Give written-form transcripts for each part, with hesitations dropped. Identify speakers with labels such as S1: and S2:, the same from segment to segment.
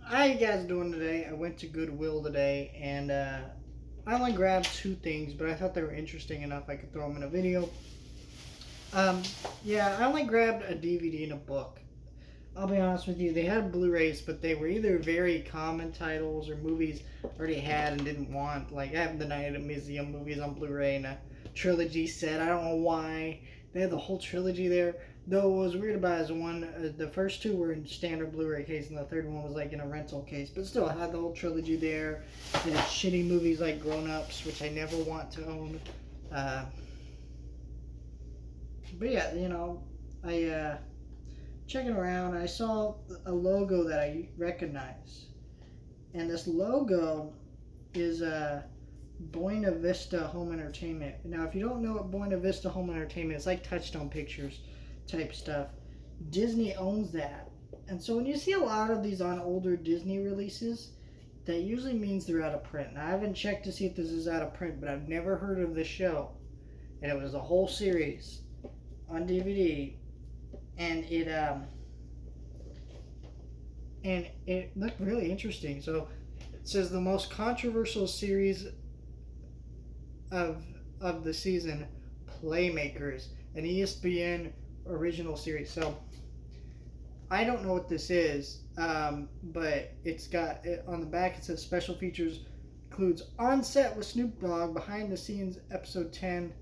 S1: How you guys doing today? I went to Goodwill today and I only grabbed two things, but I thought they were interesting enough I could throw them in a video. Um, yeah, I only grabbed a DVD and a book. I'll be honest with you, they had Blu-rays, but they were either very common titles or movies I already had and didn't want. Like I have the Night at the Museum movies on Blu-ray and a trilogy set. I don't know why they had the whole trilogy there. Though what was weird about it is the first two were in standard Blu-ray case, and the third one was like in a rental case. But still, I had the whole trilogy there. They had shitty movies like Grown Ups, which I never want to own. Uh, but yeah, I checking around, I saw a logo that I recognize, and this logo is Buena Vista Home Entertainment. Now, if you don't know what Buena Vista Home Entertainment is, like Touchstone Pictures type stuff. Disney owns that, and so when you see a lot of these on older Disney releases, that usually means they're out of print. Now, I haven't checked to see if this is out of print, but I've never heard of this show, and it was a whole series on DVD, and it looked really interesting. So it says the most controversial series of the season, Playmakers, an ESPN original series. So I don't know what this is, but it's got on the back. It says special features includes on set with Snoop Dogg, behind the scenes episode 10,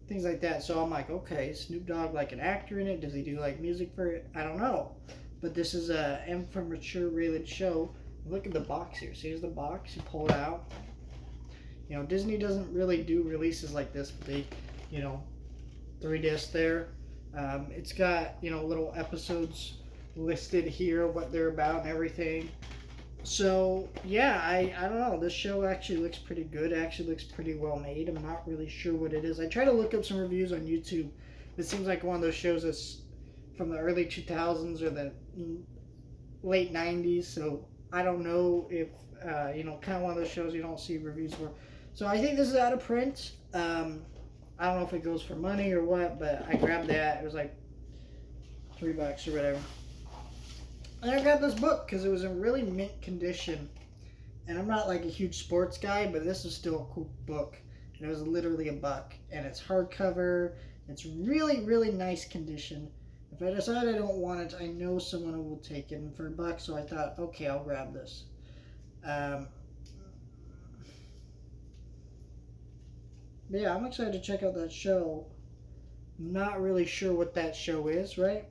S1: things like that. So I'm like, okay, Snoop Dogg like an actor in it? Does he do like music for it? I don't know. But this is a M for mature rated show. Look at the box here. See, here's the box. You pull it out. You know, Disney doesn't really do releases like this, but they, 3 discs there. It's got, little episodes listed here, what they're about and everything. So, yeah, I don't know. This show actually looks pretty good. It actually looks pretty well made. I'm not really sure what it is. I tried to look up some reviews on YouTube. It seems like one of those shows that's from the early 2000s or the late 90s. So, I don't know if, kind of one of those shows you don't see reviews for. So, I think this is out of print. I don't know if it goes for money or what, but I grabbed that. It was like $3 or whatever. And I grabbed this book because it was in really mint condition. And I'm not like a huge sports guy, but this is still a cool book. And it was literally $1. And it's hardcover. It's really, really nice condition. If I decide I don't want it, I know someone will take it. And for $1, so I thought, okay, I'll grab this. But yeah, I'm excited to check out that show. Not really sure what that show is, right?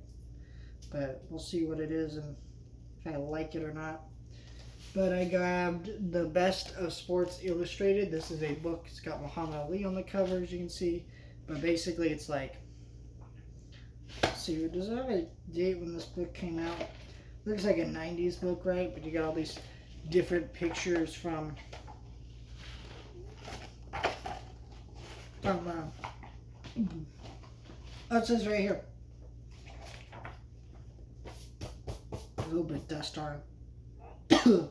S1: But we'll see what it is and if I like it or not. But I grabbed The Best of Sports Illustrated. This is a book. It's got Muhammad Ali on the cover, as you can see. But basically, it's like, let's see, does it have a date when this book came out? Looks like a 90s book, right? But you got all these different pictures from oh, it says right here. A little bit of dust on it. There,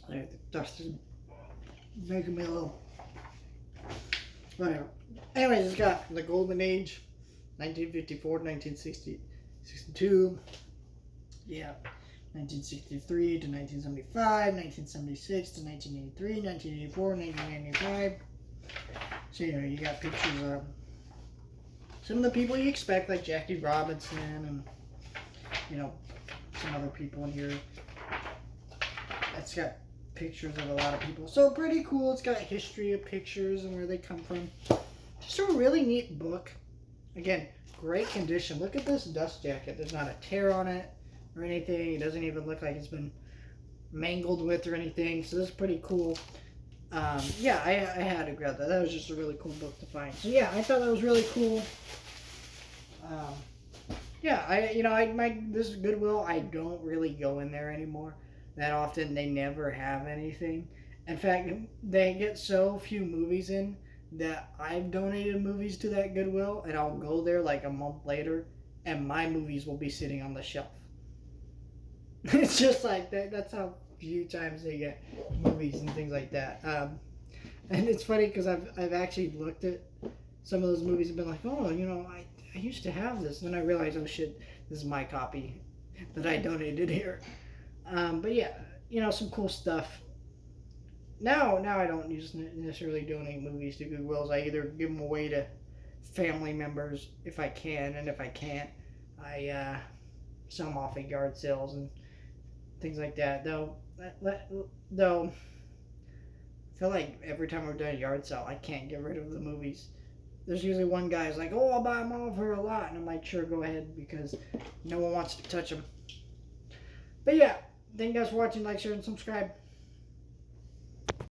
S1: the dust is making me a little. Whatever. Anyways, it's got the Golden Age, 1954 to 1962. Yeah. 1963 to 1975, 1976 to 1983, 1984, 1995. So, you got pictures of some of the people you expect, like Jackie Robinson and, some other people in here. It's got pictures of a lot of people. So, pretty cool. It's got history of pictures and where they come from. Just a really neat book. Again, great condition. Look at this dust jacket. There's not a tear on it or anything. It doesn't even look like it's been mangled with or anything. So, this is pretty cool. Yeah, I had to grab that. That was just a really cool book to find. So yeah, I thought that was really cool. Yeah, this Goodwill, I don't really go in there anymore that often. They never have anything. In fact, they get so few movies in that I've donated movies to that Goodwill, and I'll go there like a month later, and my movies will be sitting on the shelf. It's just like that. That's how few times they get movies and things like that. And it's funny because I've actually looked at some of those movies and been like, oh, I used to have this. And then I realized, oh shit, this is my copy that I donated here. But yeah, some cool stuff. Now I don't necessarily donate movies to Goodwills. I either give them away to family members if I can, and if I can't, I sell them off at yard sales and things like that. Though, I feel like every time we're doing a yard sale, I can't get rid of the movies. There's usually one guy who's like, "Oh, I'll buy them all for a lot," and I'm like, "Sure, go ahead," because no one wants to touch them. But yeah, thank you guys for watching. Like, share, and subscribe.